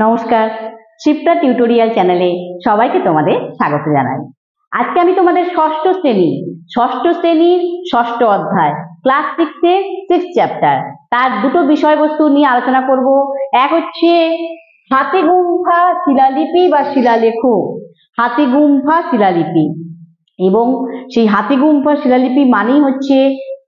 নমস্কার, শিপ্রা টিউটোরিয়াল চ্যানেলে সবাইকে তোমাদের স্বাগত জানাই। আজকে আমি তোমাদের ষষ্ঠ শ্রেণীর ষষ্ঠ অধ্যায় ক্লাস 6 এর 6th চ্যাপ্টার তার দুটো বিষয়বস্তু নিয়ে আলোচনা করব। এক হচ্ছে হাতিগুম্ফা শিলালিপি বা শিলালেখ, হাতিগুম্ফা শিলালিপি, এবং সেই হাতিগুম্ফা শিলালিপি মানেই হচ্ছে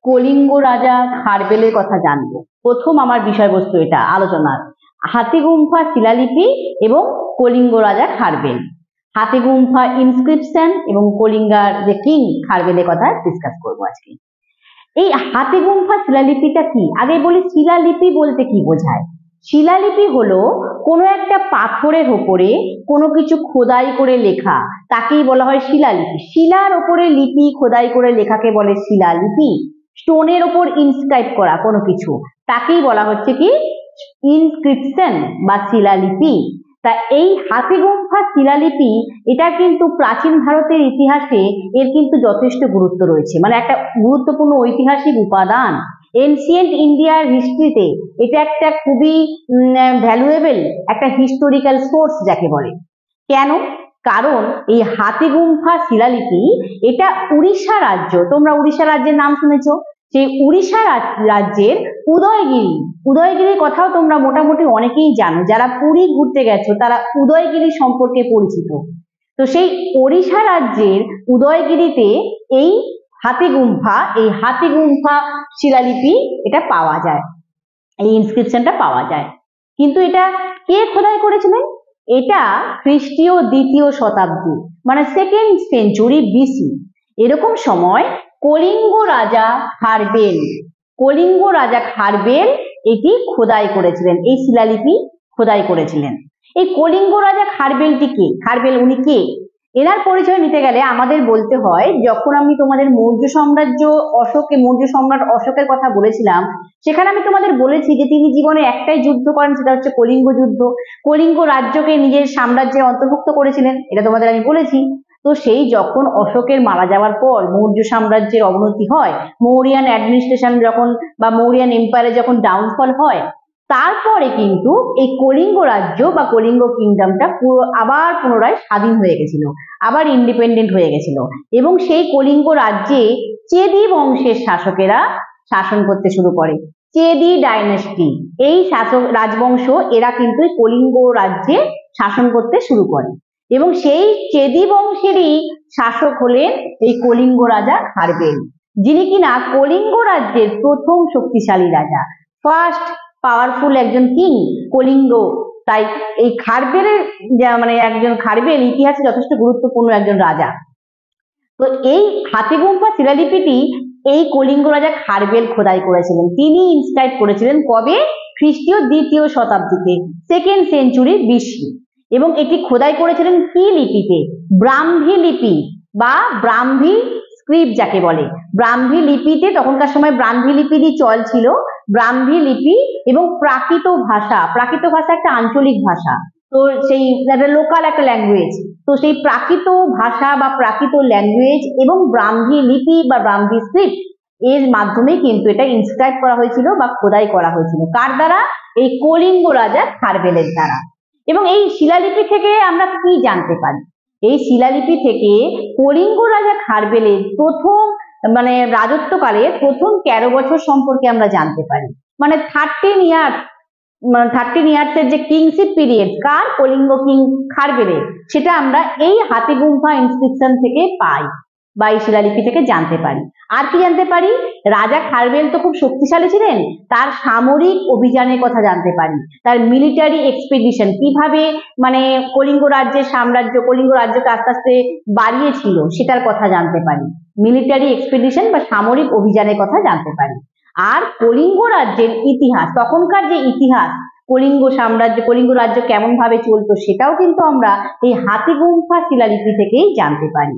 কলিঙ্গ রাজা খারবেলের কথা জানবো। প্রথম আমার বিষয়বস্তু এটা আলোচনার, হাতিগুম্ফা শিলালিপি এবং কলিঙ্গ রাজা খারবেল, হাতিগুম্ফা ইনস্ক্রিপশন এবং কলিঙ্গার যে কিং খারবেলের কথা ডিসকাস করবো আজকে। এই হাতিগুম্ফা শিলালিপিটা কি, আগে বলি শিলালিপি বলতে কি বোঝায়। শিলালিপি হলো কোনো একটা পাথরের উপরে কোনো কিছু খোদাই করে লেখা, তাকেই বলা হয় শিলালিপি। শিলার উপরে লিপি খোদাই করে লেখাকে বলে শিলালিপি। স্টোনের উপর ইনস্ক্রাইব করা কোনো কিছু, তাকেই বলা হচ্ছে কি ইনস্ক্রিপশন বা শিলালিপি। তা এই হাতিগুম্ফা শিলালিপি এটা কিন্তু প্রাচীন ভারতের ইতিহাসে এর কিন্তু যথেষ্ট গুরুত্ব রয়েছে, মানে একটা গুরুত্বপূর্ণ ঐতিহাসিক উপাদান। এনসিয়েন্ট ইন্ডিয়ার হিস্ট্রিতে এটা একটা খুবই ভ্যালুয়েবল একটা হিস্টোরিক্যাল সোর্স যাকে বলে। কেন? কারণ এই হাতিগুম্ফা শিলালিপি এটা উড়িষ্যা রাজ্য, তোমরা উড়িষ্যা রাজ্যের নাম শুনেছো, সেই উড়িষ্যা রাজ্যের উদয়গিরির কথাও তোমরা মোটামুটি অনেকেই জানো, যারা পুরী ঘুরতে গেছো তারা উদয়গিরি সম্পর্কে পরিচিত। তো সেই ওড়িশা রাজ্যের উদয়গিরিতে এই হাতিগুম্ফা শিলালিপি এটা পাওয়া যায়, এই ইনস্ক্রিপশনটা পাওয়া যায়। কিন্তু এটা কে খোদাই করেছিলেন? এটা খ্রিস্টীয় 2য় শতাব্দী, মানে 2nd সেঞ্চুরি বিসি এরকম সময় কলিঙ্গ রাজা খারবেল এটি খোদাই করেছিলেন, এই শিলালিপি খোদাই করেছিলেন। এই কলিঙ্গ রাজা খারবেল উনি কে? এনার পরিচয় নিতে গেলে আমাদের বলতে হয়, যখন আমি তোমাদের মৌর্য সম্রাট অশোকের কথা বলেছিলাম, সেখানে আমি তোমাদের বলেছি যে তিনি জীবনে একটাই যুদ্ধ করেন, সেটা হচ্ছে কলিঙ্গ যুদ্ধ। কলিঙ্গ রাজ্যকে নিজের সাম্রাজ্যে অন্তর্ভুক্ত করেছিলেন, এটা তোমাদের আমি বলেছি। তো সেই যখন অশোকের মারা যাওয়ার পর মৌর্য সাম্রাজ্যের অবনতি হয়, মৌরিয়ান অ্যাডমিনিস্ট্রেশন যখন বা মৌরিয়ান এম্পায়ারে যখন ডাউনফল হয়, তারপরে কিন্তু এই কলিঙ্গ রাজ্য বা কলিঙ্গ কিংডমটা আবার পুনরায় স্বাধীন হয়ে গেছিল, আবার ইন্ডিপেন্ডেন্ট হয়ে গেছিল। এবং সেই কলিঙ্গ রাজ্যে চেদি বংশের শাসকেরা শাসন করতে শুরু করে। চেদি ডাইনেস্টি, এই রাজবংশ এরা কিন্তু কলিঙ্গ রাজ্যে শাসন করতে শুরু করে, এবং সেই চেদি বংশেরই শাসক হলেন এই কলিঙ্গ রাজা খারবেল, যিনি কিনা কলিঙ্গ রাজ্যের প্রথম শক্তিশালী রাজা, ফার্স্ট পাওয়ারফুল একজন কিং কলিঙ্গ। তাই এই খারবেলের খারবেল ইতিহাসে যথেষ্ট গুরুত্বপূর্ণ একজন রাজা। তো এই হাতিগুম্ফা শিলালিপিটি এই কলিঙ্গ রাজা খারবেল খোদাই করেছিলেন, তিনি ইনস্ক্রাইব করেছিলেন কবে? খ্রিস্টীয় 2য় শতাব্দীতে, 2nd সেঞ্চুরি বিসি। এবং এটি খোদাই করেছিলেন কি লিপিতে? ব্রাহ্মী লিপি বা ব্রাহ্মী স্ক্রিপ্ট যাকে বলে। ব্রাহ্মী লিপিতে, তখনকার সময় ব্রাহ্মী লিপিরই চল ছিল। ব্রাহ্মী লিপি এবং প্রাকৃত ভাষা একটা আঞ্চলিক ভাষা, তো সেই লোকাল একটা ল্যাঙ্গুয়েজ, তো সেই প্রাকৃত ভাষা বা প্রাকৃত ল্যাঙ্গুয়েজ এবং ব্রাহ্মী লিপি বা ব্রাহ্মী স্ক্রিপ্ট এর মাধ্যমে কিন্তু এটা ইনস্ক্রাইব করা হয়েছিল বা খোদাই করা হয়েছিল। কার দ্বারা? এই কলিঙ্গ রাজা খারবেলের দ্বারা। এবং এই শিলালিপি থেকে আমরা কি জানতে পারি? এই শিলালিপি থেকে কলিঙ্গ রাজা খারবেলের প্রথম রাজত্বকালে প্রথম 13 বছর সম্পর্কে আমরা জানতে পারি। মানে 13 ইয়ার্সের যে কিংশিপ পিরিয়ড কার? কলিঙ্গ কিং খারবেলের, সেটা আমরা এই হাতিগুম্ফা ইনস্ক্রিপশন থেকে পাই বা এই শিলালিপি থেকে জানতে পারি। আর কি জানতে পারি? রাজা খারবেল তো খুব শক্তিশালী ছিলেন, তার সামরিক অভিযানের কথা জানতে পারি, তার মিলিটারি এক্সপেডিশন কিভাবে কলিঙ্গ রাজ্যকে আস্তে আস্তে বাড়িয়েছিল সেটার কথা জানতে পারি, মিলিটারি এক্সপেডিশন বা সামরিক অভিযানের কথা জানতে পারি। আর কলিঙ্গ রাজ্যের ইতিহাস, তখনকার যে ইতিহাস, কলিঙ্গ রাজ্য কেমন ভাবে চলতো সেটাও কিন্তু আমরা এই হাতিগুম্ফা শিলালিপি থেকেই জানতে পারি।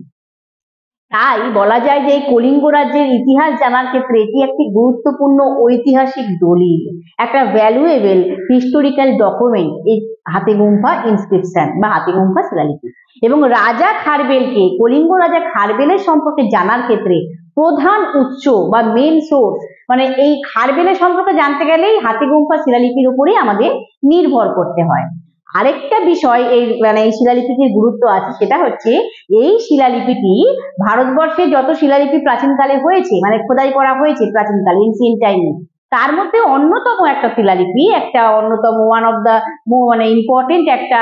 তাই বলা যায় যে এই কলিঙ্গ রাজ্যের ইতিহাস জানার ক্ষেত্রে এটি একটি গুরুত্বপূর্ণ ঐতিহাসিক দলিল, একটা ভ্যালুয়েবল হিস্টোরিক্যাল ডকুমেন্ট, এই হাতিগুম্ফা ইনস্ক্রিপশন বা হাতিগুম্ফা শিলালিপি। এবং কলিঙ্গ রাজা খারবেলের সম্পর্কে জানার ক্ষেত্রে প্রধান উৎস বা মেন সোর্স, এই খারবেলের সম্পর্কে জানতে গেলেই হাতিগুম্ফা শিলালিপির উপরেই আমাদের নির্ভর করতে হয়। আরেকটা বিষয় এই এই শিলালিপিটির গুরুত্ব আছে, সেটা হচ্ছে এই শিলালিপিটি ভারতবর্ষে যত শিলালিপি প্রাচীনকালে হয়েছে, খোদাই করা হয়েছে প্রাচীনকালে, এনসিয়েন্ট টাইমে, তার মধ্যে অন্যতম একটা শিলালিপি, একটা অন্যতম ওয়ান অফ দা ইম্পর্টেন্ট একটা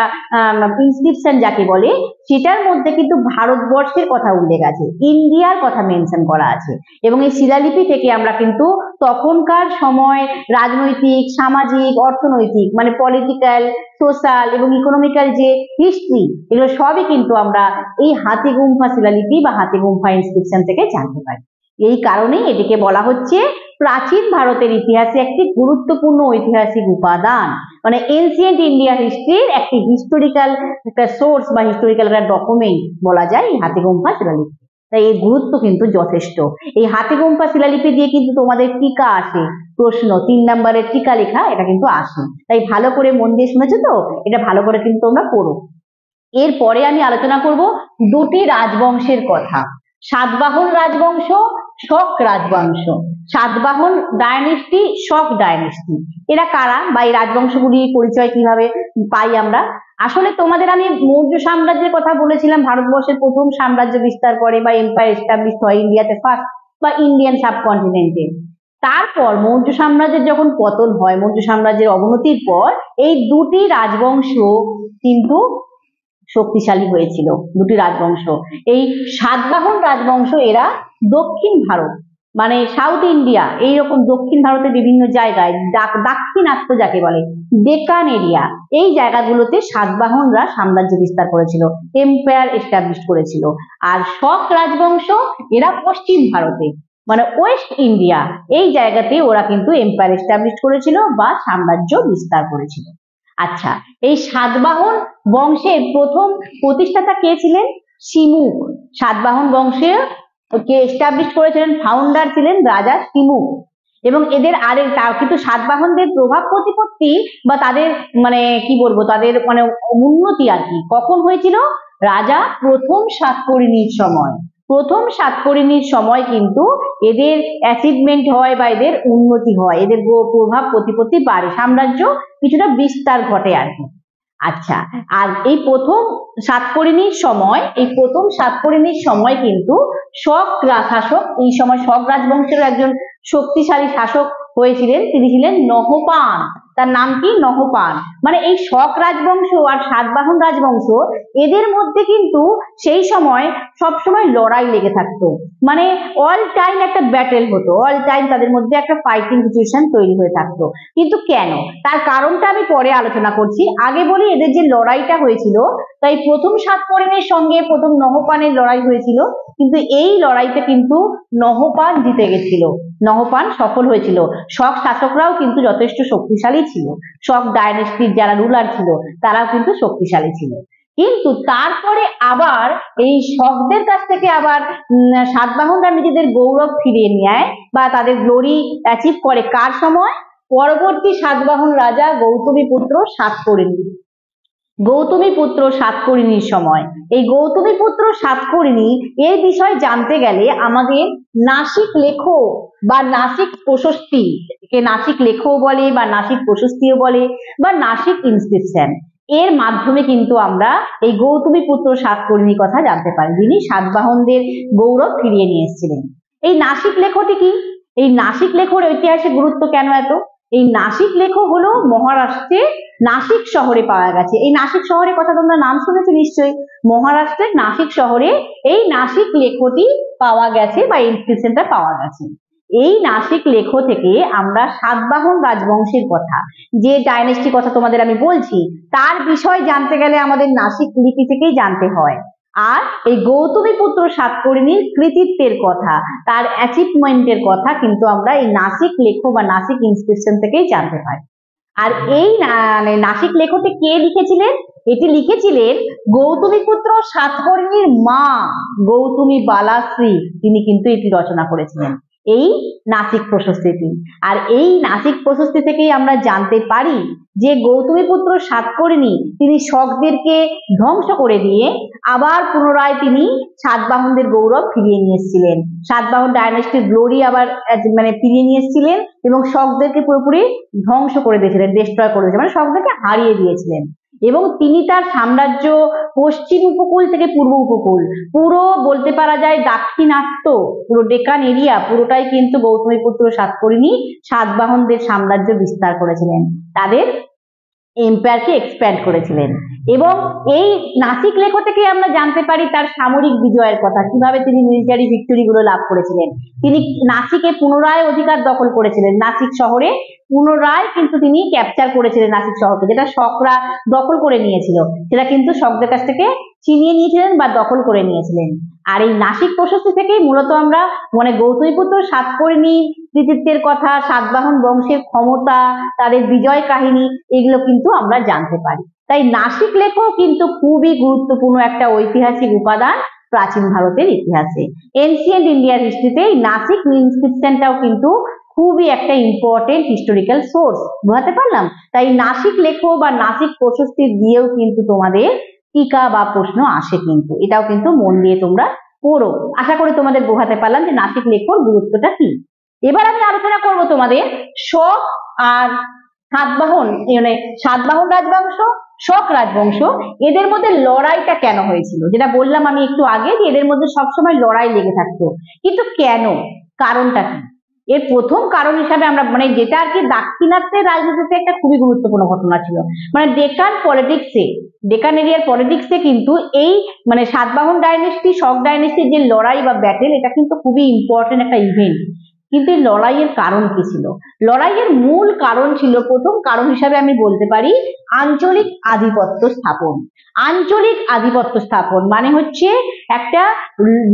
ইনস্ক্রিপশন যাকে বলে, সেটার মধ্যে কিন্তু ভারতবর্ষের কথা উল্লেখ আছে, ইন্ডিয়ার কথা মেনশন করা আছে। এবং এই শিলালিপি থেকে আমরা কিন্তু তখনকার সময় রাজনৈতিক, সামাজিক, অর্থনৈতিক, পলিটিক্যাল, সোশ্যাল এবং ইকোনমিক্যাল যে হিস্ট্রি, এগুলো সবই কিন্তু আমরা এই হাতিগুম্ফা শিলালিপি বা হাতিগুম্ফা ইনস্ক্রিপশন থেকে জানতে পারি। এই কারণেই এটিকে বলা হচ্ছে প্রাচীন ভারতের ইতিহাসে একটি গুরুত্বপূর্ণ ঐতিহাসিক উপাদান, এনসিয়েন্ট ইন্ডিয়া হিস্ট্রির একটি হিস্টোরিক্যাল একটা সোর্স বা হিস্টোরিক্যাল একটা ডকুমেন্ট বলা যায় এই হাতিগুম্ফা শিলালিপি। তাই এর গুরুত্ব কিন্তু যথেষ্ট। এই হাতিগুম্ফা শিলালিপি দিয়ে কিন্তু তোমাদের টিকা আসে, প্রশ্ন 3 নম্বরের টিকা লেখা এটা কিন্তু আসে। তাই ভালো করে মন দিয়ে শুনেছো তো, এটা ভালো করে কিন্তু তোমরা পড়ো। এরপরে আমি আলোচনা করব দুটি রাজবংশের কথা, সাতবাহন রাজবংশ, শক রাজবংশ। সাতবাহন ডায়নেস্টি, শক ডায়নেস্টি, এরা কারা বা এই রাজবংশগুলির পরিচয় কিভাবে পাই আমরা? আসলে তোমাদের আমি মৌর্য সাম্রাজ্যের কথা বলেছিলাম, ভারতবর্ষের প্রথম সাম্রাজ্য বিস্তার করে বা এম্পায়ার এস্টাবলিশ হয় ইন্ডিয়াতে ফার্স্ট বা ইন্ডিয়ান সাবকন্টিনেন্টে। তারপর মৌর্য সাম্রাজ্যের যখন পতন হয়, মৌর্য সাম্রাজ্যের অবনতির পর এই দুটি রাজবংশ কিন্তু শক্তিশালী হয়েছিল, দুটি রাজবংশ। এই সাতবাহন রাজবংশ এরা দক্ষিণ ভারত সাউথ ইন্ডিয়া, এইরকম দক্ষিণ ভারতের বিভিন্ন জায়গায়, দাক্ষিণাত্য যাকে বলে, ডেকান এরিয়া, এই জায়গাগুলোতে সাতবাহনরা সাম্রাজ্য বিস্তার করেছিল, এম্পায়ার এস্টাবলিশ করেছিল। আর শক রাজবংশ এরা পশ্চিম ভারতে ওয়েস্ট ইন্ডিয়া, এই জায়গাতে ওরা কিন্তু এম্পায়ার এস্টাবলিশ করেছিল বা সাম্রাজ্য বিস্তার করেছিল। আচ্ছা, এই সাতবাহন বংশের প্রথম প্রতিষ্ঠাতা কে ছিলেন? শিমুক। সাতবাহন বংশে কে এস্টাবলিশ করেছিলেন, ফাউন্ডার ছিলেন রাজা শিমুক। এবং এদের তাও কিন্তু সাতবাহনদের প্রভাব প্রতিপত্তি বা তাদের কি বলবো, তাদের উন্নতি আর কি কখন হয়েছিল? রাজা প্রথম সাতকর্ণীর সময়। প্রথম সাতকর্ণীর সময় কিন্তু এদের অ্যাচিভমেন্ট হয় বা এদের উন্নতি হয়, এদের প্রভাব প্রতিপত্তি বাড়ে, সাম্রাজ্য কিছুটা বিস্তার ঘটে আর কি। আচ্ছা, আর এই প্রথম সাতকর্ণীর সময় কিন্তু শক শাসক, এই সময় শক রাজবংশের একজন শক্তিশালী শাসক হয়েছিলেন, তিনি ছিলেন নহপান। তার নাম কি? নহপান। এই শক রাজবংশ আর সাতবাহন রাজবংশ, এদের মধ্যে কিন্তু সেই সময় সবসময় লড়াই লেগে থাকতো, অল টাইম একটা ব্যাটেল হতো, অল টাইম তাদের মধ্যে একটা ফাইটিং সিচুয়েশন তৈরি হয়ে থাকতো। কিন্তু কেন? তার কারণটা আমি পরে আলোচনা করছি, আগে বলি এদের যে লড়াইটা হয়েছিল। তাই প্রথম সাতকর্ণীর সঙ্গে প্রথম নহপানের লড়াই হয়েছিল, কিন্তু এই লড়াইতে কিন্তু নহপান জিতে গেছিল, নহপান সফল হয়েছিল। শক শাসকরাও কিন্তু যথেষ্ট শক্তিশালী ছিল, শক ডায়নেস্টির যারা রুলার ছিল তারাও কিন্তু শক্তিশালী ছিল। কিন্তু তারপরে আবার এই শকদের কাছ থেকে আবার সাতবাহনরা নিজেদের গৌরব ফিরিয়ে নেয় বা তাদের গ্লোরি অ্যাচিভ করে কার সময়? পরবর্তী সাতবাহন রাজা গৌতমীপুত্র সাতকর্ণী। গৌতমীপুত্র সাতকর্ণীর সময়, এই গৌতমীপুত্র সাতকর্ণী এই বিষয় জানতে গেলে আমাদের নাসিক লেখো বা নাসিক প্রশস্তি, কে নাসিক লেখো বলে বা নাসিক প্রশস্তিও বলে বা নাসিক ইনস্ক্রিপশন, এর মাধ্যমে কিন্তু আমরা এই গৌতমীপুত্র সাতকর্ণীর কথা জানতে পারি, যিনি সাতবাহনদের গৌরব ফিরিয়ে নিয়ে এসেছিলেন। এই নাসিক লেখটি কি? এই নাসিক লেখর ঐতিহাসিক গুরুত্ব কেন এত? এই নাসিক লেখো হলো মহারাষ্ট্রের নাসিক শহরে পাওয়া গেছে। এই নাসিক শহরের কথা তোমরা নাম শুনেছো নিশ্চয়ই, মহারাষ্ট্রের নাসিক শহরে এই নাসিক লেখটি পাওয়া গেছে বা ইনস্ক্রিপশনটা পাওয়া গেছে। এই নাসিক লেখো থেকে আমরা সাতবাহন রাজবংশের কথা, যে ডাইনেস্টি কথা তোমাদের আমি বলছি, তার বিষয় জানতে গেলে আমাদের নাসিক লিপি থেকেই জানতে হয়। আর এই গৌতমীপুত্র সাতকর্ণীর কৃতিত্বের কথা, তার অ্যাচিভমেন্টের কথা কিন্তু আমরা এই নাসিক লেখো বা নাসিক ইনস্ক্রিপশন থেকেই জানতে পারি। আর এই নাসিক লেখটি কে লিখেছিলেন? এটি লিখেছিলেন গৌতমীপুত্র সাতকর্ণীর মা গৌতমী বালাশ্রী, তিনি কিন্তু এটি রচনা করেছিলেন, এই নাসিক প্রশস্তিটি। আর এই নাসিক প্রশস্তি থেকেই আমরা জানতে পারি যে গৌতমীপুত্র সাতকর্ণী তিনি শকদেরকে ধ্বংস করে দিয়ে আবার পুনরায় তিনি সাতবাহনদের গৌরব ফিরিয়ে নিয়ে এসেছিলেন, সাতবাহন ডায়নেস্টির গ্লোরি আবার ফিরিয়ে নিয়ে এসেছিলেন এবং শকদেরকে পুরোপুরি ধ্বংস করে দিয়েছিলেন, ডিস্ট্রয় করে দিয়েছিলেন, শকদেরকে হারিয়ে দিয়েছিলেন। এবং তিনি তার সাম্রাজ্য পশ্চিম উপকূল থেকে পূর্ব উপকূল, পুরো বলতে পারা যায় দাক্ষিণাত্য, পুরো ডেকান এরিয়া পুরোটাই কিন্তু গৌতমীপুত্র সাতকর্ণী সাতবাহনদের সাম্রাজ্য বিস্তার করেছিলেন, তাদের এম্পায়ারকে এক্সপ্যান্ড করেছিলেন। এবং এই নাসিক লেখ থেকে আমরা জানতে পারি তার সামরিক বিজয়ের কথা, কিভাবে তিনি মিলিটারি ভিক্টরি গুলো লাভ করেছিলেন। তিনি নাসিকে পুনরায় অধিকার দখল করেছিলেন, নাসিক শহরে পুনরায় কিন্তু তিনি ক্যাপচার করেছিলেন নাসিক শহরকে, যেটা শকরা দখল করে নিয়েছিল সেটা কিন্তু শকদের কাছ থেকে ছিনিয়ে নিয়েছিলেন বা দখল করে নিয়েছিলেন। আর এই নাসিক প্রশস্তি থেকেই মূলত আমরা মানে গৌতমীপুত্র সাতকর্ণী কৃতিত্বের কথা, সাতবাহন বংশের ক্ষমতা, তাদের বিজয় কাহিনী, এগুলো কিন্তু আমরা জানতে পারি। তাই নাসিক লেখও কিন্তু খুবই গুরুত্বপূর্ণ একটা ঐতিহাসিক উপাদান প্রাচীন ভারতের ইতিহাসে। এনসিয়েন্ট ইন্ডিয়ার হিস্ট্রিতে এই নাসিক ইনস্ক্রিপশনটাও কিন্তু খুবই একটা ইম্পর্টেন্ট হিস্টোরিক্যাল সোর্স, বুঝাতে পারলাম। তাই নাসিক লেখ বা নাসিক প্রশস্তি দিয়েও কিন্তু তোমাদের টিকা বা প্রশ্ন আসে, কিন্তু এটাও কিন্তু মন দিয়ে তোমরা পড়ো। আশা করি তোমাদের বোঝাতে পারলাম যে নাসিক লেখর গুরুত্বটা কি। এবার আমি আলোচনা করব তোমাদের শক আর সাতবাহন, মানে সাতবাহন রাজবংশ, শক রাজবংশ, এদের মধ্যে লড়াইটা কেন হয়েছিল। যেটা বললাম আমি একটু আগে যে এদের মধ্যে সবসময় লড়াই লেগে থাকতো, কিন্তু কেন, কারণটা কি। এর প্রথম কারণ হিসাবে আমরা মানে যেটা আর কি দাক্ষিণাত্যের রাজনীতিতে একটা খুবই গুরুত্বপূর্ণ ঘটনা ছিল, মানে ডেকান পলিটিক্সে, ডেকান এরিয়ার পলিটিক্সে কিন্তু এই মানে সাতবাহন ডাইনেস্টি শক ডাইনেস্টির যে লড়াই বা ব্যাটেল, এটা কিন্তু খুবই ইম্পর্টেন্ট একটা ইভেন্ট। কিন্তু এই লড়াইয়ের কারণ কি ছিল? লড়াইয়ের মূল কারণ ছিল, প্রথম কারণ হিসাবে আমি বলতে পারি আঞ্চলিক আধিপত্য স্থাপন। আঞ্চলিক আধিপত্য স্থাপন মানে হচ্ছে একটা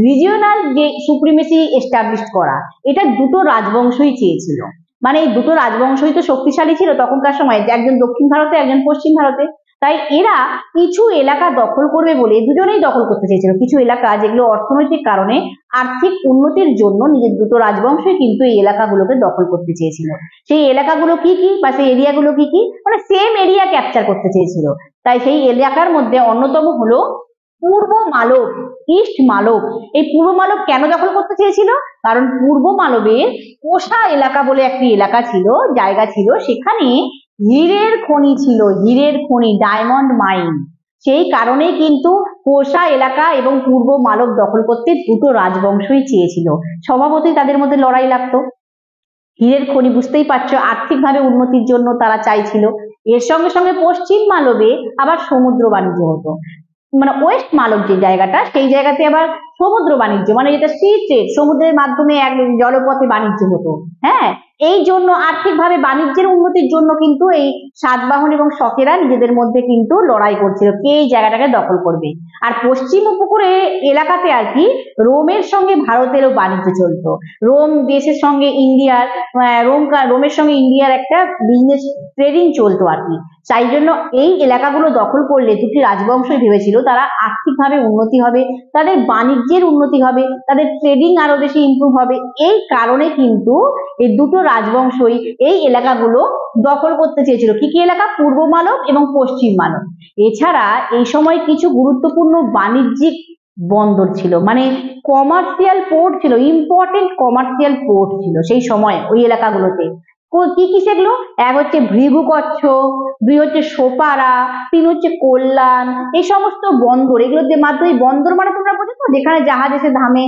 রিজিওনাল যে সুপ্রিমেসি এস্টাবলিশ করা, এটা দুটো রাজবংশই চেয়েছিল। মানে এই দুটো রাজবংশই তো শক্তিশালী ছিল তখনকার সময়, একজন দক্ষিণ ভারতে একজন পশ্চিম ভারতে। তাই এরা কিছু এলাকা দখল করবে বলে দুজনেই দখল করতে চেয়েছিল, কিছু এলাকা যেগুলো অর্থনৈতিক কারণে আর্থিক উন্নতির জন্য নিজের দুটো রাজবংশই কিন্তু এই এলাকাগুলোকে দখল করতে চেয়েছিল। সেই এলাকাগুলো কি কি বা সেই এরিয়াগুলো কি কি, মানে সেম এরিয়া ক্যাপচার করতে চেয়েছিল। তাই সেই এলাকার মধ্যে অন্যতম হলো পূর্ব মালব, ইস্ট মালব। এই পূর্ব মালব কেন দখল করতে চেয়েছিল? কারণ পূর্ব মালবের কোষা এলাকা বলে একটি এলাকা ছিল, জায়গা ছিল, সেখানে হীরের খনি ছিল, হীরের খনি, ডায়মন্ড মাইন। সেই কারণে কিন্তু কোষা এলাকা এবং পূর্ব মালব দখল করতে দুটো রাজবংশই চেয়েছিল। স্বভাবতই তাদের মধ্যে লড়াই লাগতো। হীরের খনি বুঝতেই পারছো, আর্থিকভাবে উন্নতির জন্য তারা চাইছিল। এর সঙ্গে সঙ্গে পশ্চিম মালবে আবার সমুদ্র বাণিজ্য হতো, মানে ওয়েস্ট মালব যে জায়গাটা, সেই জায়গাতে আবার সমুদ্র বাণিজ্য, মানে যেটা সি ট্রেড, সমুদ্রের মাধ্যমে এক জলপথে বাণিজ্য হতো। হ্যাঁ, এই জন্য আর্থিকভাবে বাণিজ্যের উন্নতির জন্য কিন্তু এই সাতবাহন এবং শকেরা নিজেদের মধ্যে কিন্তু লড়াই করছিল কে এই জায়গাটাকে দখল করবে। আর পশ্চিম উপকূলে এলাকাতে আর কি রোমের সঙ্গে ভারতেরও বাণিজ্য চলতো, রোম দেশের সঙ্গে ইন্ডিয়ার রোমের সঙ্গে ইন্ডিয়ার একটা বিজনেস ট্রেডিং চলতো আর কি। তাই জন্য এই এলাকাগুলো দখল করলে দুটি রাজবংশই ভেবেছিল তারা আর্থিকভাবে উন্নতি হবে, তাদের বাণিজ্যের উন্নতি হবে, তাদের ট্রেডিং আরো বেশি ইমপ্রুভ হবে। এই কারণে কিন্তু এই দুটো রাজবংশই এই এলাকাগুলো দখল করতে চেয়েছিল। কি কি এলাকা? পূর্ব মালব এবং পশ্চিম মালব। এছাড়া এই সময় কিছু গুরুত্বপূর্ণ বাণিজ্যিক বন্দর ছিল, মানে কমার্শিয়াল পোর্ট ছিল, ইম্পর্টেন্ট কমার্শিয়াল পোর্ট ছিল সেই সময় ওই এলাকাগুলোতে। কি কি সেগুলো? এক হচ্ছে ভৃগুকচ্ছ, দুই হচ্ছে সোপারা, তিন হচ্ছে কল্যাণ। এই সমস্ত বন্দর, এগুলোর যে মাধ্যমে, বন্দর মানে তোমরা বোঝো তো যেখানে জাহাজ এসে থামে,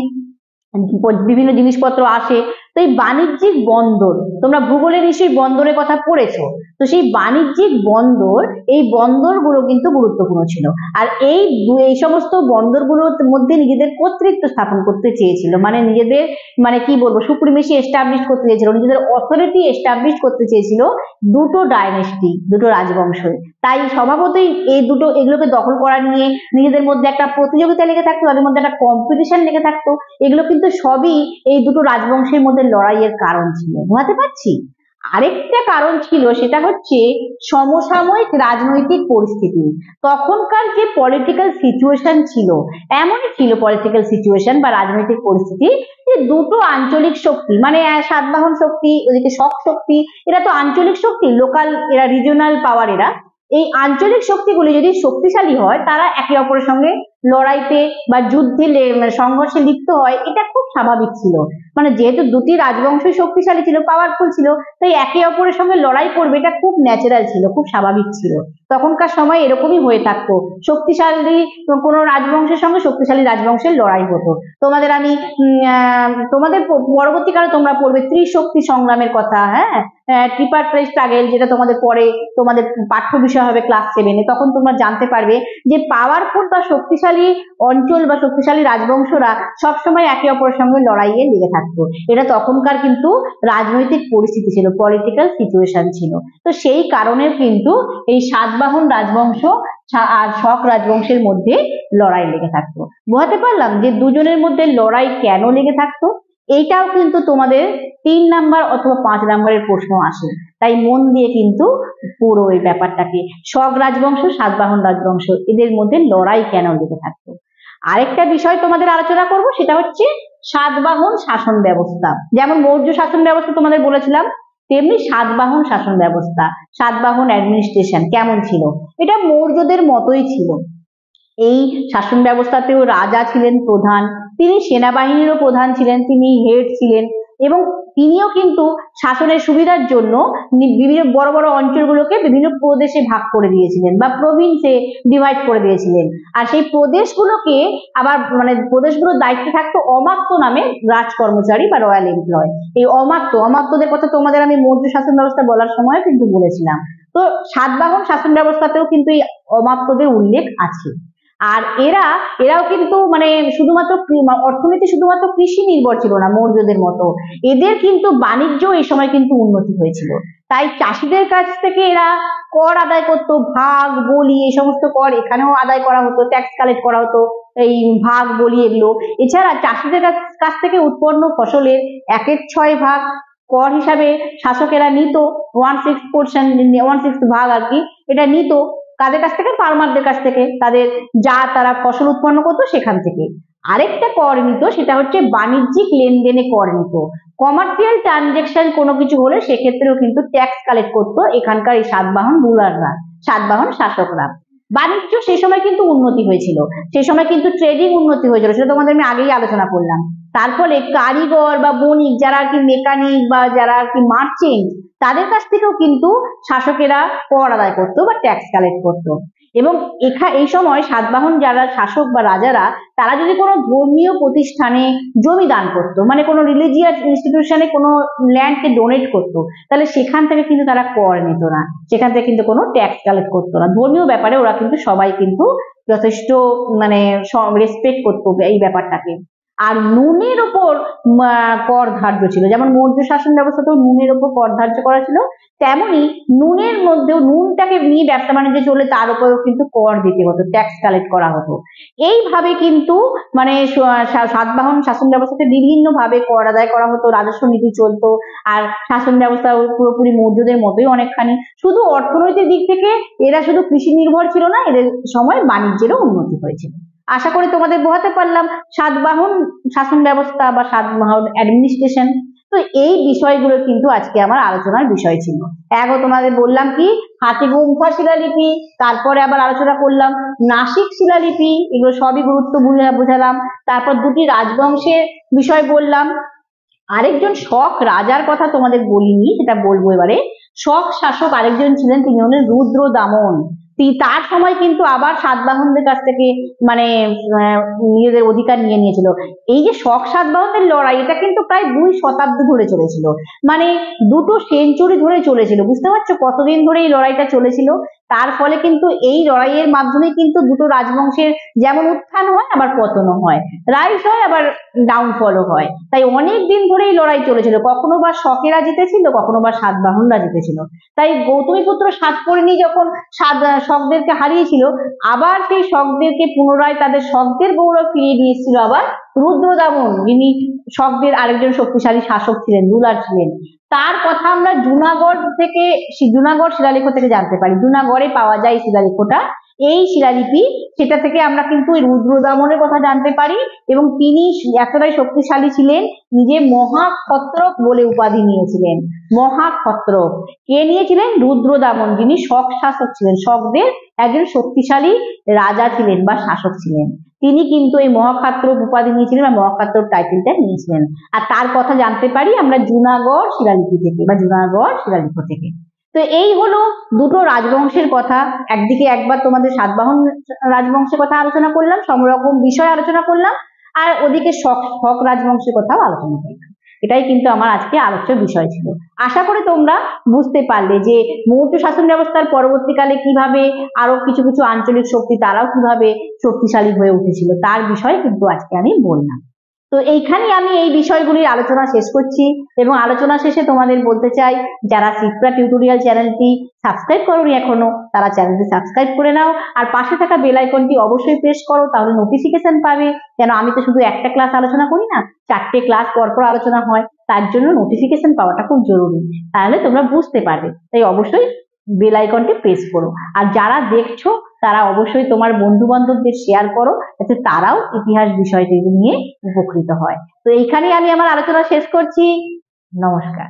বিভিন্ন জিনিসপত্র আসে। তো এই বাণিজ্যিক বন্দর, তোমরা ভূগোলে নিশ্চয়ই বন্দরের কথা পড়েছো, তো সেই বাণিজ্যিক বন্দর, এই বন্দরগুলো কিন্তু গুরুত্বপূর্ণ ছিল। আর এই সমস্ত বন্দরগুলোর মধ্যে নিজেদের কর্তৃত্ব স্থাপন করতে চেয়েছিল, মানে নিজেদের মানে কি বলবো সুপ্রিমেসি এস্টাবলিশ করতে চেয়েছিল, নিজেদের অথরিটি এস্টাবলিশ করতে চেয়েছিল দুটো ডাইনেস্টি, দুটো রাজবংশ। তাই স্বভাবতই এই দুটো এগুলোকে দখল করা নিয়ে নিজেদের মধ্যে একটা প্রতিযোগিতা লেগে থাকতো, তাদের মধ্যে একটা কম্পিটিশন লেগে থাকতো। এগুলো কিন্তু সবই এই দুটো রাজবংশের মধ্যে লড়াইয়ের কারণ ছিল, বুঝতে পারছি। আরেকটা কারণ ছিল, সেটা হচ্ছে সমসাময়িক রাজনৈতিক পরিস্থিতি। তখনকার যে পলিটিক্যাল সিচুয়েশন ছিল, এমনই ছিল পলিটিক্যাল সিচুয়েশন বা রাজনৈতিক পরিস্থিতি যে দুটো আঞ্চলিক শক্তি, মানে সাতবাহন শক্তি, ওদিকে শক শক্তি, এরা তো আঞ্চলিক শক্তি, লোকাল, এরা রিজিওনাল পাওয়ার। এরা এই আঞ্চলিক শক্তিগুলি যদি শক্তিশালী হয়, তারা একে অপরের সঙ্গে লড়াইতে বা যুদ্ধে সংঘর্ষে লিপ্ত হয়, এটা খুব স্বাভাবিক ছিল। মানে যেহেতু দুটি রাজবংশই শক্তিশালী ছিল, পাওয়ারফুল ছিল, তাই একে অপরের সঙ্গে লড়াই করবে, এটা খুব ন্যাচারাল ছিল, খুব স্বাভাবিক ছিল। তখনকার সময় এরকমই হয়ে থাকতো, শক্তিশালী কোনো রাজবংশের সঙ্গে শক্তিশালী রাজবংশের লড়াই হতো। তোমাদের আমি তোমাদের পরবর্তীকালে তোমরা পড়বে ত্রিশক্তি সংগ্রামের কথা, হ্যাঁ, ট্রিপার্টাইট স্ট্রাগল, যেটা তোমাদের পরে তোমাদের পাঠ্য বিষয় হবে ক্লাস 7-এ। তখন তোমরা জানতে পারবে যে পাওয়ারফুল বা শক্তিশালী অঞ্চল বা শক্তিশালী রাজবংশরা সবসময় একে অপরের সঙ্গে লড়াইয়ে লেগে থাকতো। এটা তখনকার কিন্তু রাজনৈতিক পরিস্থিতি ছিল, পলিটিক্যাল সিচুয়েশন ছিল। তো সেই কারণে কিন্তু এই সাতবাহন রাজবংশ আর শক রাজবংশের মধ্যে লড়াই লেগে থাকতো। বোঝাতে পারলাম যে দুজনের মধ্যে লড়াই কেন লেগে থাকতো? এইটাও কিন্তু তোমাদের 3 নাম্বার অথবা 5 নাম্বারের প্রশ্ন আসে, তাই মন দিয়ে কিন্তু পুরো এই ব্যাপারটাকে, শক রাজবংশ সাতবাহন রাজবংশ এদের মধ্যে লড়াই কেন লেগে থাকতো। আরেকটা বিষয় তোমাদের আলোচনা করব, সেটা হচ্ছে সাতবাহন শাসন ব্যবস্থা। যেমন মৌর্য শাসন ব্যবস্থা তোমাদের বলেছিলাম, তেমনি সাতবাহন শাসন ব্যবস্থা, সাতবাহন অ্যাডমিনিস্ট্রেশন কেমন ছিল? এটা মৌর্যদের মতোই ছিল। এই শাসন ব্যবস্থাতেও রাজা ছিলেন প্রধান, তিনি সেনাবাহিনীরও প্রধান ছিলেন, তিনি হেড ছিলেন, এবং তিনিও কিন্তু শাসনের সুবিধার জন্য বিভিন্ন বড় বড় অঞ্চলগুলোকে বিভিন্ন প্রদেশে ভাগ করে দিয়েছিলেন বা প্রভিন্সে ডিভাইড করে দিয়েছিলেন। আর সেই প্রদেশগুলোকে আবার প্রদেশগুলোর দায়িত্বে থাকতো অমাত্য নামে রাজ কর্মচারী বা রয়্যাল এমপ্লয়। এই অমাত্যদের কথা তোমাদের আমি মৌর্য শাসন ব্যবস্থা বলার সময় কিন্তু বলেছিলাম। তো সাতবাহন শাসন ব্যবস্থাতেও কিন্তু এই অমাত্যদের উল্লেখ আছে। আর এরাও কিন্তু শুধুমাত্র অর্থনীতি শুধুমাত্র কৃষি নির্ভর ছিল না মৌর্যদের মতো, এদের কিন্তু বাণিজ্য এই সময় কিন্তু উন্নতি হয়েছিল। তাই চাষিদের কাছ থেকে এরা কর আদায় করতো, ভাগ বলি এই সমস্ত কর এখানেও আদায় করা হতো, ট্যাক্স কালেক্ট করা হতো, এই ভাগ বলি এগুলো। এছাড়া চাষিদের কাছ থেকে উৎপন্ন ফসলের 1/6 ভাগ কর হিসাবে শাসকেরা নিত, 1/6 ভাগ আর কি, এটা নিত কাদের কাছ থেকে? ফার্মারদের কাছ থেকে, তারা ফসল উৎপন্ন করতো সেখান থেকে। আরেকটা কর নিত, সেটা হচ্ছে বাণিজ্যিক লেনদেনে কর নিত। কমার্শিয়াল ট্রানজেকশন কোনো কিছু হলে সেক্ষেত্রেও কিন্তু ট্যাক্স কালেক্ট করতো এখানকার এই সাতবাহন রুলাররা, সাতবাহন শাসকরা। বাণিজ্য সেই সময় কিন্তু উন্নতি হয়েছিল, সেই সময় কিন্তু ট্রেডিং উন্নতি হয়েছিল, সেটা তোমাদের আমি আগেই আলোচনা করলাম। তার ফলে কারিগর বা বণিক, যারা আর কি মেকানিক বা যারা আর কি মার্চেন্ট, তাদের কাছ থেকেও কিন্তু শাসকেরা কর আদায় করতো বা ট্যাক্স কালেক্ট করতো। এবং এই সময় সাতবাহন যারা শাসক বা রাজারা, তারা যদি কোনো ধর্মীয় প্রতিষ্ঠানে জমি দান করতো, কোনো রিলিজিয়াস ইনস্টিটিউশনে কোনো ল্যান্ডকে ডোনেট করতো, তাহলে সেখান থেকে কিন্তু তারা কর নিত না, সেখান থেকে কিন্তু কোনো ট্যাক্স কালেক্ট করতো না। ধর্মীয় ব্যাপারে ওরা কিন্তু সবাই কিন্তু যথেষ্ট রেসপেক্ট করতো এই ব্যাপারটাকে। আর নুনের ওপর কর ধার্য ছিল, যেমন মৌর্য শাসন ব্যবস্থাতেও নুনের ওপর কর ধার্য করা ছিল, তেমনি নুনের মধ্যেও নুনটাকে নিয়ে ব্যবসা বাণিজ্য চলে তার উপরেও কিন্তু কর দিতে হতো, ট্যাক্স কালেক্ট করা হতো। এইভাবে কিন্তু সাতবাহন শাসন ব্যবস্থাতে বিভিন্ন ভাবে কর আদায় করা হতো, রাজস্ব নীতি চলতো। আর শাসন ব্যবস্থা পুরোপুরি মৌর্যদের মতোই অনেকখানি, শুধু অর্থনৈতিক দিক থেকে এরা শুধু কৃষি নির্ভর ছিল না, এদের সময় বাণিজ্যেরও উন্নতি হয়েছিল। আশা করি তোমাদের বোঝাতে পারলাম সাতবাহন শাসন ব্যবস্থা বা সাতবাহন অ্যাডমিনিস্ট্রেশন। তো এই বিষয়গুলো কিন্তু আজকে আমার আলোচনার বিষয় ছিল। তোমাদের বললাম কি হাতিগুম্ফা শিলালিপি, তারপরে আবার আলোচনা করলাম নাসিক শিলালিপি, এগুলো সবই গুরুত্ব বুঝালাম। তারপর দুটি রাজবংশের বিষয় বললাম। আরেকজন শক রাজার কথা তোমাদের বলিনি, সেটা বলবো এবারে। শক শাসক আরেকজন ছিলেন, তিনি হলেন রুদ্র দামন। তার সময় কিন্তু আবার সাতবাহনদের কাছ থেকে নিজেদের অধিকার নিয়ে নিয়েছিল। এই যে শক সাতবাহনের লড়াই, এটা কিন্তু প্রায় 2 শতাব্দী ধরে চলেছিল, দুটো সেঞ্চুরি ধরে চলেছিল। বুঝতে পারছো কতদিন ধরে এই লড়াইটা চলেছিল? তার ফলে কিন্তু এই লড়াইয়ের মাধ্যমে কিন্তু দুটো রাজবংশের যেমন উত্থান হয় আবার পতনও হয়, রাইজ হয় আবার ডাউনফলও হয়। তাই অনেক দিন ধরে এই লড়াই চলেছিল, কখনো বা শকেরা জিতেছিল, কখনো বা সাতবাহনরা জিতেছিল। তাই গৌতমীপুত্র সাতকর্ণী যখন শকদেরকে হারিয়েছিল, আবার সেই শকদেরকে পুনরায় তাদের শকদের গৌরব ফিরিয়ে দিয়ে এসেছিল আবার রুদ্রদামন, যিনি শকদের আরেকজন শক্তিশালী শাসক ছিলেন, রুলার ছিলেন। তার কথা আমরা জুনাগড় শিলালেখ থেকে জানতে পারি। জুনাগড়ে পাওয়া যায় শিলালেখটা, এই শিলালিপি, সেটা থেকে আমরা কিন্তু রুদ্রদামনের কথা জানতে পারি। এবং তিনি এতটাই শক্তিশালী ছিলেন, নিজে মহাক্ষত্রপ বলে উপাধি নিয়েছিলেন। মহাক্ষত্রপ কে নিয়েছিলেন? রুদ্রদামন, যিনি শক শাসক ছিলেন, শকদের একজন শক্তিশালী রাজা ছিলেন বা শাসক ছিলেন। তিনি কিন্তু এই মহাক্ষত্রপ উপাধি নিয়েছিলেন বা মহাক্ষত্রপ টাইটেলটা নিয়েছিলেন। আর তার কথা জানতে পারি আমরা জুনাগড় শিলালিপি থেকে বা জুনাগড় শিলালিপি থেকে। তো এই হলো দুটো রাজবংশের কথা। একদিকে একবার তোমাদের সাতবাহন রাজবংশের কথা আলোচনা করলাম, সব রকম বিষয় আলোচনা করলাম, আর ওদিকে শক রাজবংশের কথাও আলোচনা করলাম। এটাই কিন্তু আমার আজকে আলোচ্য বিষয় ছিল। আশা করি তোমরা বুঝতে পারলে যে মৌর্য শাসন ব্যবস্থার পরবর্তীকালে কিভাবে আরো কিছু কিছু আঞ্চলিক শক্তি তারাও কিভাবে শক্তিশালী হয়ে উঠেছিল, তার বিষয়ে কিন্তু আজকে আমি বললাম। তো এইখানেই আমি এই বিষয়গুলির আলোচনা শেষ করছি, এবং আলোচনা শেষে তোমাদের বলতে চাই, যারা শিপ্রা টিউটোরিয়াল চ্যানেলটি সাবস্ক্রাইব করোনি এখনো, তারা চ্যানেলটি সাবস্ক্রাইব করে নাও, আর পাশে থাকা বেল আইকনটি অবশ্যই প্রেস করো, তাহলে নোটিফিকেশন পাবে। কেন আমি তো শুধু একটা ক্লাস আলোচনা করি না, 4টে ক্লাস পরপর আলোচনা হয়, তার জন্য নোটিফিকেশন পাওয়াটা খুব জরুরি, তাহলে তোমরা বুঝতে পারবে। তাই অবশ্যই বেল আইকনটি প্রেস করো। আর যারা দেখছো তারা অবশ্যই তোমার বন্ধু বান্ধবদের শেয়ার করো, যাতে তারাও ইতিহাস বিষয়টি নিয়ে উপকৃত হয়। তো এইখানেই আমি আমার আলোচনা শেষ করছি। নমস্কার।